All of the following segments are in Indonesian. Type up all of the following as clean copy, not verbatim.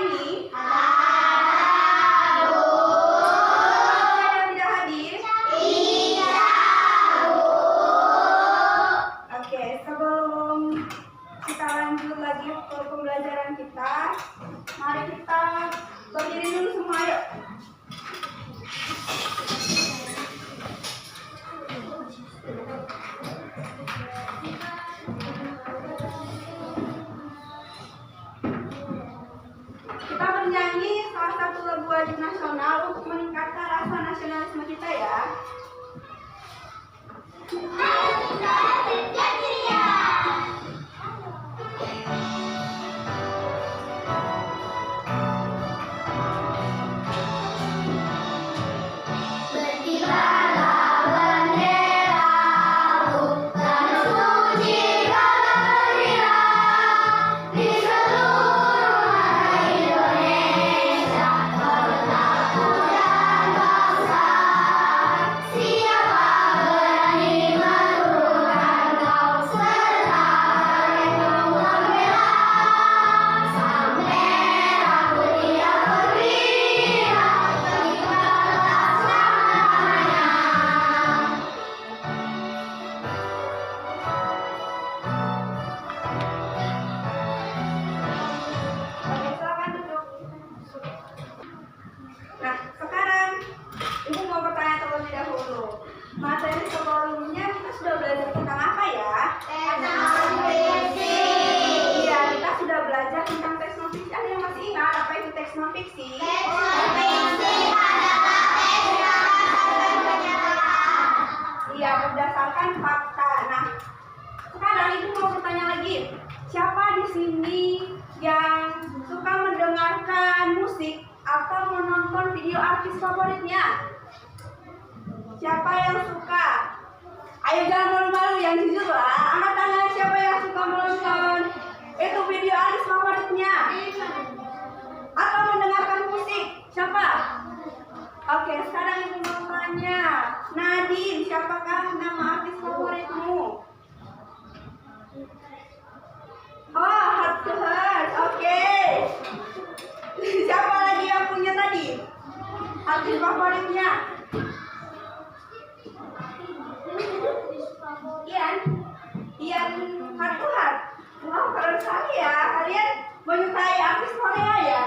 ini? Ada, Bu. Ada yang tidak hadir? Iya, Bu. Oke, sebelum kita lanjut lagi ke pembelajaran kita, mari kita berdiri dulu semua, yuk. Kita bernyanyi salah satu lagu wajib nasional untuk meningkatkan rasa nasionalisme kita ya. Nah, sekarang Ibu mau bertanya terlebih dahulu. Materi sebelumnya kita sudah belajar tentang apa ya? Teknofiksi. Iya, kita sudah belajar tentang teks non fiksi. Ada yang masih ingat apa itu teks non fiksi? Teks non fiksi adalah teks berdasarkan kenyataan. Iya, berdasarkan fakta. Nah, sekarang Ibu mau bertanya lagi. Siapa di sini yang suka mendengarkan musik atau menonton video artis favoritnya? Siapa yang suka? Ayo jangan malu-malu, yang jujur lah. Angkat tangan siapa yang suka menonton itu video artis favoritnya atau mendengarkan musik? Siapa? Oke, sekarang Ibu mau tanya, Nadine, siapakah nama artis favoritmu? Oh, Heart to Heart. Oke. Siapa lagi yang punya tadi artis favoritnya? Ian Heart to Heart. Wow, keren sekali ya. Kalian menyukai artis Korea ya?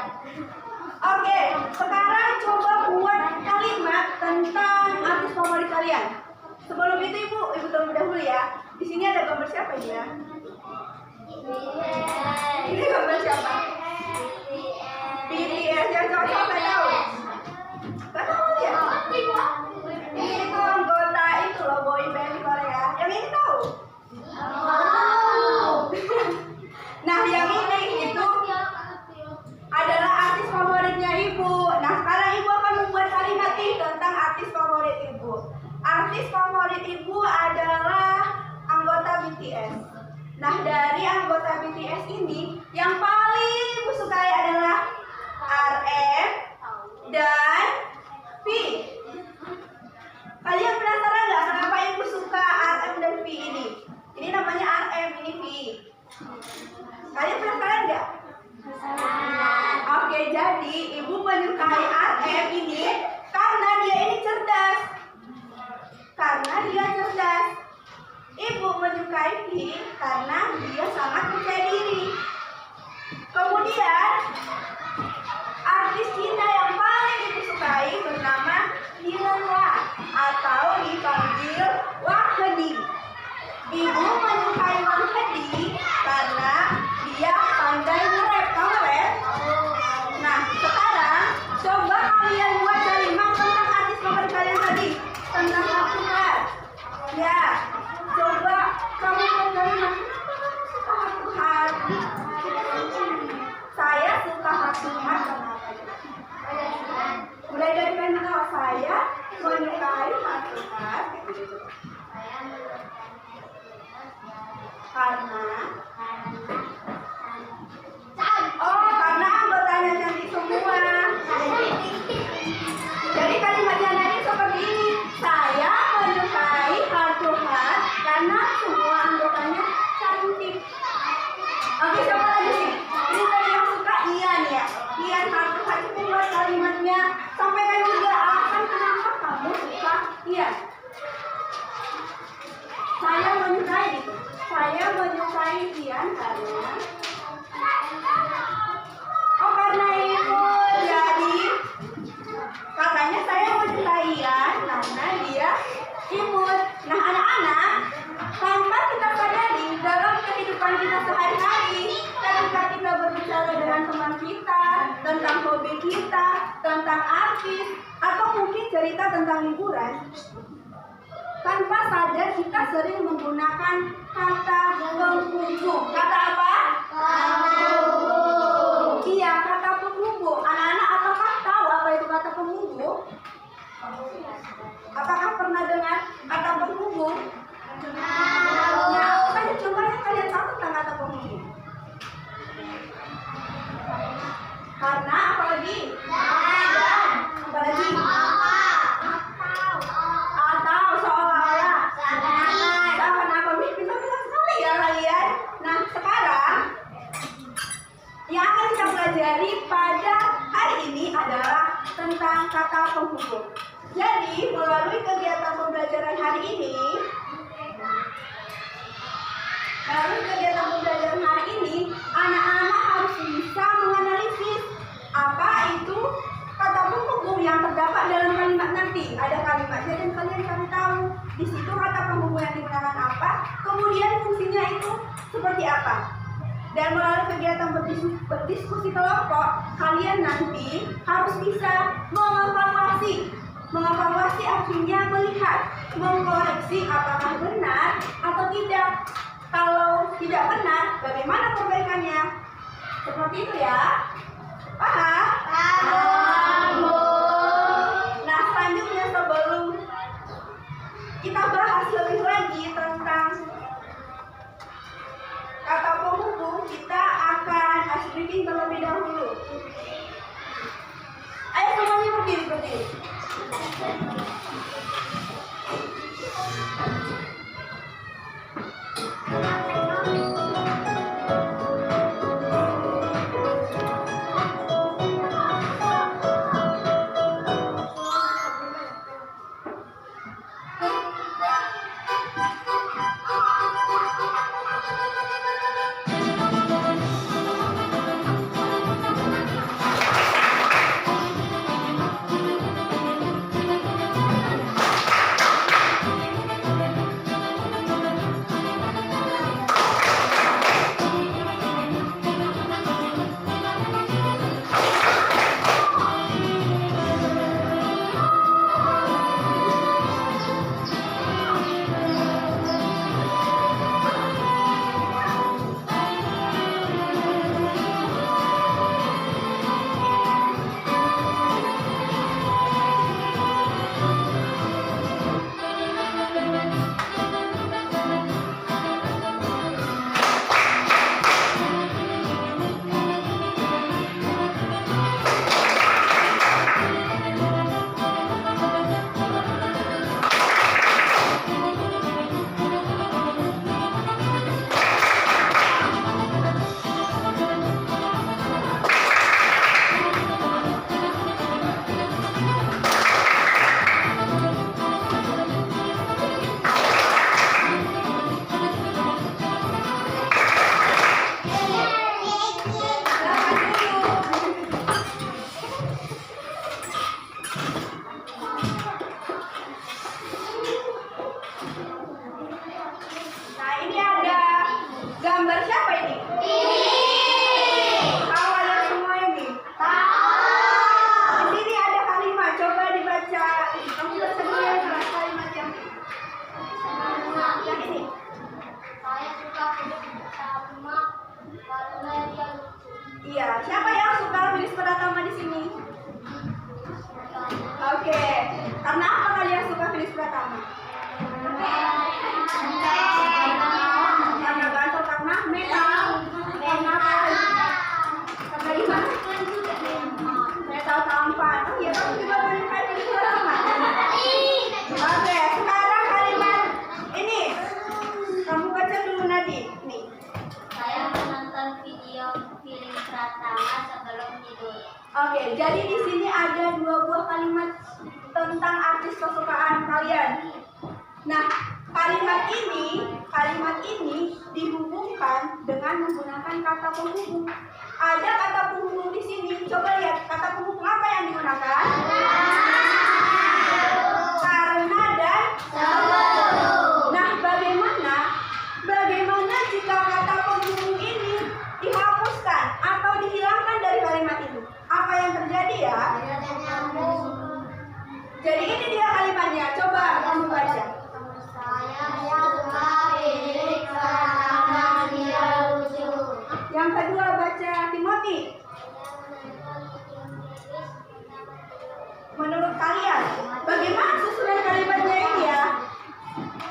Oke, sekarang coba buat kalimat tentang artis favorit kalian. Sebelum itu Ibu terlebih dahulu ya. Di sini ada gambar siapa ya? Ini gambar siapa? BTS. Yang cowok nggak tahu? Nggak tahu ya? Ini itu anggota itu loh, boy band di Korea. Yang ini tahu? Nah, yang ini itu adalah artis favoritnya Ibu. Nah, sekarang Ibu akan membuat kalimat tentang artis favorit Ibu. Artis favorit Ibu adalah anggota BTS. Nah, dari anggota BTS ini yang paling Ibu sukai adalah RM dan V. Kalian penasaran nggak kenapa Ibu suka RM dan V ini? Ini namanya RM, ini V. Kalian penasaran nggak? Oke, jadi Ibu menyukai RM ini karena dia ini cerdas. Ibu menyukai V karena dia sangat percaya diri. Kemudian artis Cina yang paling Ibu Tian. Saya menyukai itu. Saya menyukai Tian karena karena itu. Jadi katanya saya menyukai Ian karena dia imut. Nah anak-anak, tanpa kita sadari dalam kehidupan kita sehari-hari, ketika kita berbicara dengan teman kita tentang hobi kita, tentang artis, atau mungkin cerita tentang liburan, tanpa sadar kita sering menggunakan kata penghubung. Kata apa? Iya, kata penghubung. Anak-anak, apakah tahu apa itu kata penghubung? Apakah pernah dengar kata penghubung? Nah, tadi contohnya kalian tahu tentang kata penghubung. Karena apalagi? Apalagi? Atau seolah-olah. Kenapa? Pintar-pintar sekali ya kalian. Nah, sekarang yang akan kita pelajari pada hari ini adalah tentang kata penghubung. Jadi, melalui kegiatan pembelajaran hari ini, anak-anak harus bisa menganalisis apa itu kata penghubung yang terdapat dalam kalimat nanti. Ada kalimatnya dan kalian cari tahu di situ kata penghubung yang digunakan apa, kemudian fungsinya itu seperti apa. Dan melalui kegiatan berdiskusi kelompok, kalian nanti harus bisa mengevaluasi artinya melihat, mengkoreksi apakah benar atau tidak. Kalau tidak benar, bagaimana perbaikannya? Seperti itu ya. Paham? Nah, selanjutnya sebelum kita bahas lebih lagi tentang kata penghubung, kita akan briefing terlebih dahulu. Ayo semuanya berdiri. Iya, siapa yang suka Willis Pratama di sini? Oke, karena apa kalian suka Willis Pratama? Karena ganteng, karena metal, karena gimana? Metal tampan. Oh iya, kamu juga menyukai Willis Pratama. Oke, sekarang kalimat ini kamu baca dulu Nadi. Nih. Saya menonton video film Pratama sebelum tidur. Oke, jadi di sini ada 2 buah kalimat tentang artis kesukaan kalian. Nah, kalimat ini dihubungkan dengan menggunakan kata penghubung. Ada kata penghubung di sini. Coba lihat kata penghubung apa yang digunakan? Karena dan sebelum. Nah, bagaimana jika kata penghubung ini dihapuskan atau dihilangkan dari kalimat itu? Apa yang terjadi ya? Jadi ini dia kalimatnya. Coba kamu baca. Yang kedua baca Timothy. Menurut kalian, bagaimana susunan kalimatnya ini ya?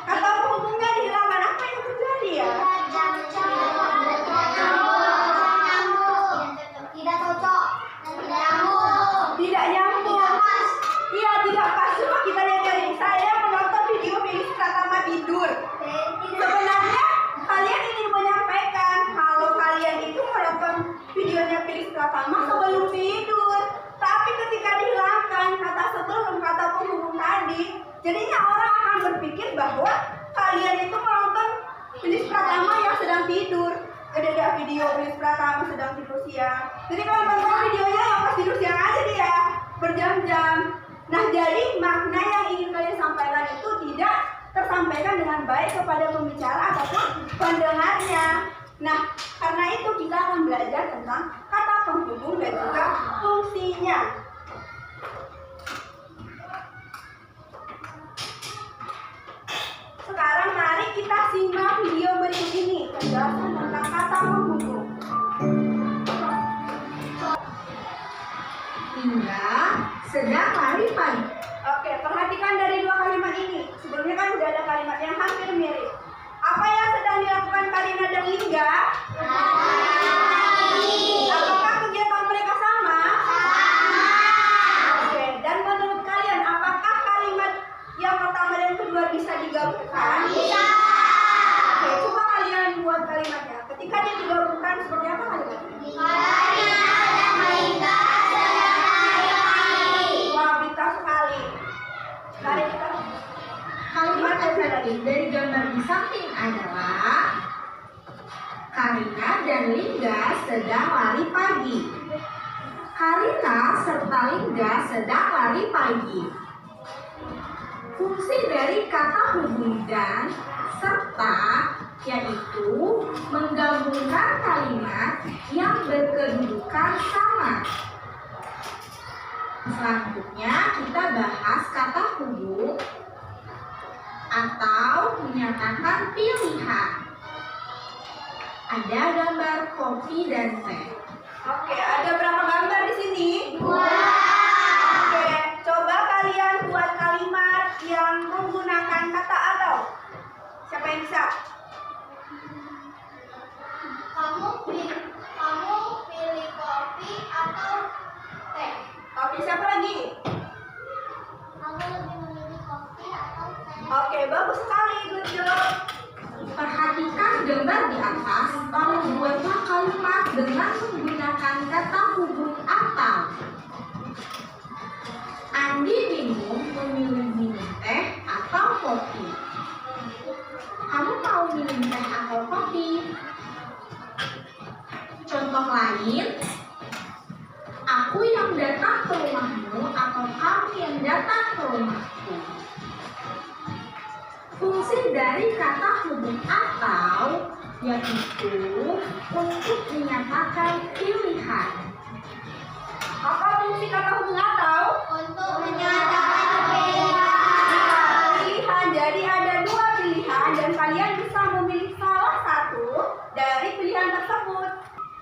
Kata penghubungnya dihilangkan, apa yang terjadi ya? Tidak cocok. Tidak nyambung. Iya, tidak pas. Coba kita lihat dari saya menonton video Milis Pratama tidur. Sebenarnya kalian ingin menyampaikan kalau kalian itu menonton videonya Milis Pratama sebelum tidur. Tapi ketika dihilangkan kata sebelum, kata penghubung tadi, jadinya orang akan berpikir bahwa kalian itu menonton Milis Pratama yang sedang tidur. Ada video Milis Pratama sedang tidur siang. Jadi kalau nonton videonya yang pas tidur siang aja dia berjam-jam. Nah, jadi makna yang ingin kalian sampaikan itu tidak tersampaikan dengan baik kepada pembicara ataupun pendengarnya. Nah, karena itu kita akan belajar tentang kata penghubung dan juga fungsinya. Sekarang mari kita simak video berikut ini penjelasan tentang kata penghubung. Hingga sedang lari pagi. Oke, perhatikan dari dua kalimat ini. Sebelumnya kan sudah ada kalimat yang hampir mirip. Apa yang sedang dilakukan Karina dan Lingga? Apakah kegiatan mereka sama? Oke, dan menurut kalian apakah kalimat yang pertama dan kedua bisa digabungkan? Bisa. Oke, coba kalian buat kalimatnya. Ketika dia digabungkan seperti apa kalimatnya? Wah, pintar sekali. Kalimat dari gambar di samping adalah Karina dan Lingga sedang lari pagi. Karina serta Lingga sedang lari pagi. Fungsi dari kata hubung dan serta yaitu menggabungkan kalimat yang berkedudukan sama. Selanjutnya kita bahas kata hubung atau menyatakan pilihan. Ada gambar kopi dan teh. Oke, ada berapa gambar di sini? Dua. Oke, coba kalian buat kalimat yang menggunakan kata atau. Siapa yang bisa? Kamu pilih kopi atau teh? Oke, siapa lagi? Kamu lebih memilih kopi atau teh? Oke, bagus sekali, good job. Perhatikan gambar di atas, lalu buatlah kalimat dengan menggunakan kata hubung atau. Andi bingung memilih minum teh atau kopi. Kamu mau minum teh atau kopi? Contoh lain, aku yang datang ke rumahmu atau kamu yang datang ke rumahku. Fungsi dari kata hubung atau yaitu untuk menyatakan pilihan. Apa fungsi kata hubung atau? Untuk menyatakan pilihan. Pilihan, jadi ada dua pilihan dan kalian bisa memilih salah satu dari pilihan tersebut.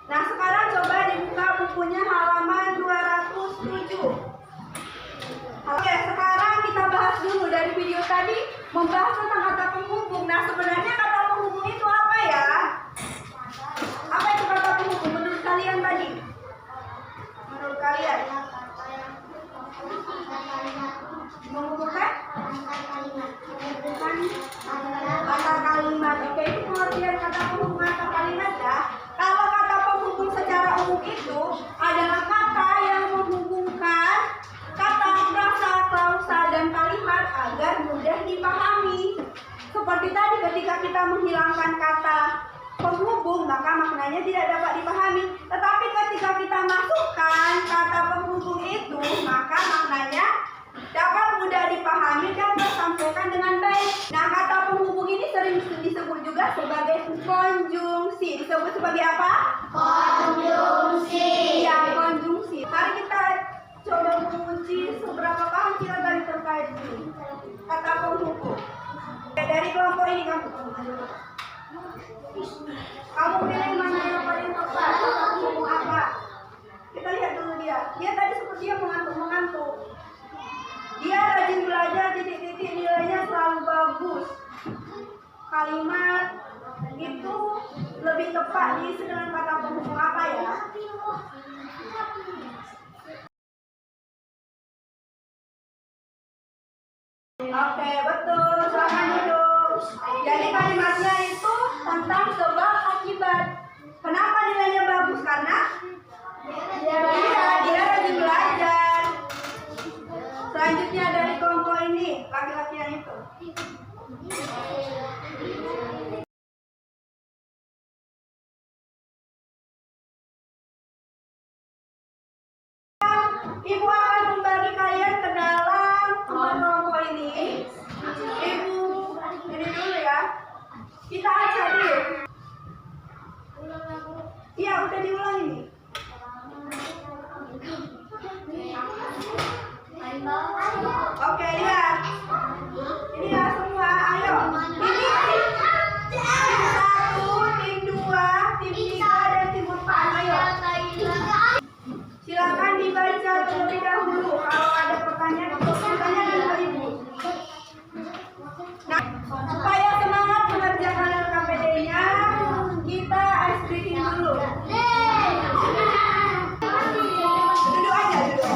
Nah, sekarang coba dibuka bukunya halaman 207. Oke, sekarang kita bahas dulu dari video tadi membahas tentang kata penghubung. Nah, sebenarnya kata penghubung itu apa ya? Apa itu kata penghubung menurut kalian tadi? Menurut kalian? Menghubungkan? Menghubungkan kata kalimat. Oke, itu pengertian kata penghubung kata kalimat ya. Kalau kata penghubung secara umum itu adalah kata yang menghubungkan kata, frasa, klausa, dan kalimat agar mudah dipahami. Seperti tadi ketika kita menghilangkan kata penghubung, maka maknanya tidak dapat dipahami. Tetapi ketika kita masukkan kata penghubung itu, maka maknanya dapat mudah dipahami dan tersampaikan dengan baik. Nah, kata penghubung ini sering disebut juga sebagai konjungsi. Disebut sebagai apa? Konjungsi. Ya, konjungsi. Mari kita coba menguji seberapa paham kita tadi terkait ini. Kata penghubung. Dari kelompok ini kamu pilih mana yang paling tepat? Penghubung apa? Kita lihat dulu dia. Dia tadi sepertinya mengantuk. Dia rajin belajar, titik-titik nilainya selalu bagus. Kalimat itu lebih tepat diisi dengan kata penghubung apa ya? Oke, betul. Selamat duduk. Jadi kalimatnya itu tentang sebab akibat. Kenapa nilainya bagus? Karena dia rajin belajar. Selanjutnya dari kelompok ini, laki-laki yang itu. Ibu akan membagi kalian ke dalam kelompok ini. Ibu, ini dulu ya. Kita ajar dulu. Iya, udah diulang ini. Oke, lihat. Ini ya semua, ayo. Ini tim 1, tim 2, tim 3, dan tim 4. Ayo. Silakan dibaca terlebih dahulu. Kalau ada pertanyaan, bertanya dengan ibu. Nah, supaya semangat mengerjakan LKPD-nya, kita ice breaking dulu. Duduk aja, duduk.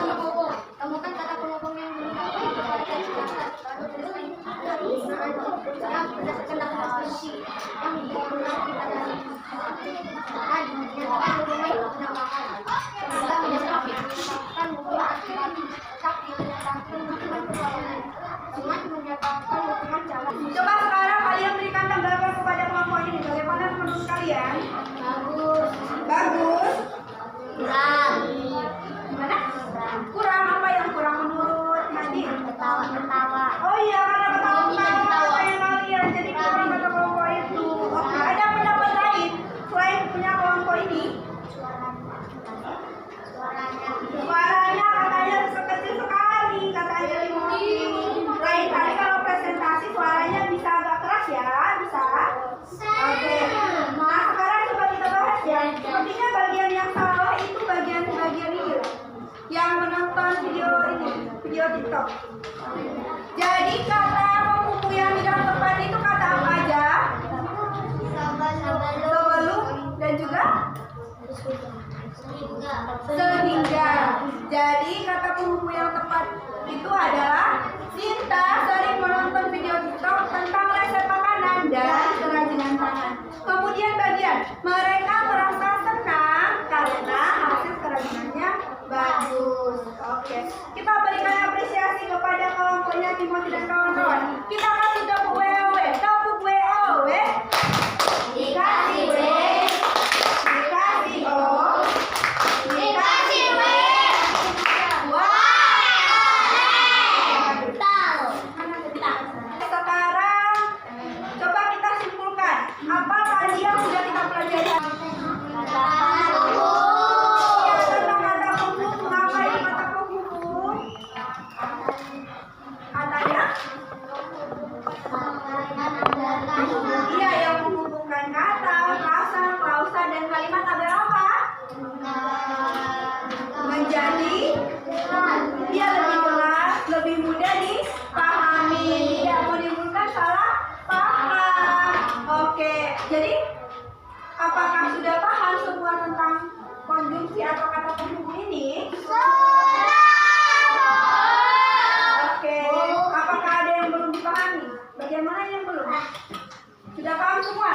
penghubung. Temukan kata penghubung yang dilengkapi pada garis dasar. Lalu tuliskan yang berdasarkan daftar posisi yang digunakan pada dan menyatakan hubungan penambahan. Ketiga, menyatakan hubungan akibat. Tak menyatakan hubungan perlawanan. Cuma menyatakan hubungan jalan. Coba sekarang kalian berikan tanggapan kepada kelompok ini. Bagaimana menurut kalian? Bagus. Bagus. Kurang. Gimana? Kurang apa yang kurang menurut Nadine? Ketawa-ketawa. Oh iya, karena ketawa-ketawa yang kalian jadi kurang kata kelompok itu. Oke, ada pendapat lain selain punya kelompok ini? Suaranya katanya kecil sekali, katanya Timothy. Lain kali kalau presentasi suaranya bisa agak keras ya, bisa. Oke. Nah sekarang coba kita bahas ya. Sepertinya bagian yang salah itu bagian ini, yang menonton video ini, video TikTok. Jadi kata penghubung yang tidak tepat itu kata apa aja? Sebelum dan juga sehingga. Jadi kata penghubung yang tepat itu adalah Sinta sering menonton video TikTok tentang resep makanan dan kerajinan tangan. Kemudian bagian mereka merasa senang karena hasil kerajinannya bagus. Oke, kita berikan apresiasi kepada kelompoknya Timothy dan kawan-kawan. Kita kasih tepuk WOW, tepuk WOW. Dikasih W, dikasih O, dikasih W. Sekarang coba kita simpulkan apa tadi yang sudah kita pelajari. Ya, tentang kata penghubung. Apa itu kata penghubung? Katanya? Iya, yang menghubungkan kata, frasa, klausa, dan kalimat agar apa? Menjadi dia lebih jelas, lebih mudah dipahami, tidak menimbulkan salah paham. Oke, jadi apakah sudah paham semua tentang konjungsi atau kata penghubung ini? Oke, apakah ada yang belum dipahami? Bagaimana yang belum? Sudah paham semua?